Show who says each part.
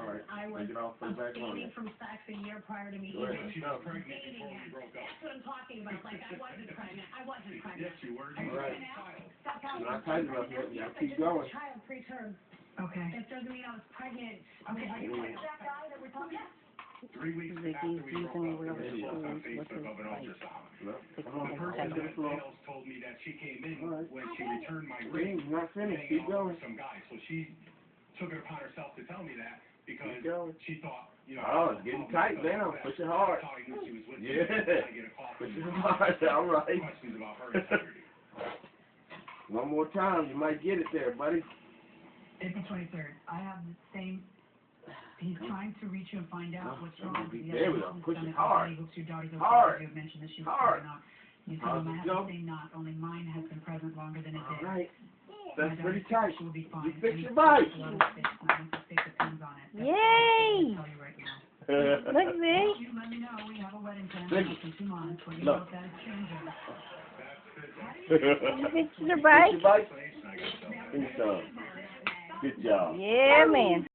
Speaker 1: right.
Speaker 2: I was abstaining from sex a year prior to me even dating it. That's what I'm talking about. Like, I wasn't pregnant. I wasn't pregnant.
Speaker 1: Yes, you were.
Speaker 2: Are you
Speaker 1: Right.
Speaker 2: pregnant now? Stop telling
Speaker 1: When I
Speaker 2: me.
Speaker 1: tell you about that, you gotta keep going.
Speaker 2: Child preterm.
Speaker 3: Okay.
Speaker 2: That doesn't mean I was pregnant. Okay, are you pregnant? That guy that we're talking about?
Speaker 4: 3 weeks after we broke up, there was a post on Facebook of an ultrasound. The person that sales told me that she came in when she returned my ring,
Speaker 1: not finished.
Speaker 4: hanging
Speaker 1: Keep
Speaker 4: out
Speaker 1: going.
Speaker 4: with some guy. So she took it upon herself to tell me that because
Speaker 1: Keep going.
Speaker 4: she thought, you know.
Speaker 1: Oh, it's getting tight now. Push it hard. Yeah. Push it hard. All right.
Speaker 4: Questions about her integrity.
Speaker 1: One more time, you might get it there, buddy.
Speaker 3: April 23rd. I have the same. He's trying to reach you and find out what's wrong with the
Speaker 1: There we go. Push it hard.
Speaker 3: Your daughter's okay.
Speaker 1: Hard.
Speaker 3: You mentioned that she was
Speaker 1: Hard.
Speaker 3: not. You said I have the same knot, only mine has been present longer than it did.
Speaker 1: All right. That's pretty tight.
Speaker 3: She will be fine.
Speaker 1: You fix your bike.
Speaker 5: Yay!
Speaker 3: I'll tell you right now.
Speaker 5: Look, Zig.
Speaker 3: You let me know. We have a wedding plan
Speaker 1: Ziggy.
Speaker 3: in 2 months. When you
Speaker 1: Look.
Speaker 3: know if that is changing.
Speaker 5: You fix your
Speaker 1: Fix
Speaker 5: bike?
Speaker 1: your bike? Good job.
Speaker 5: Yeah, man.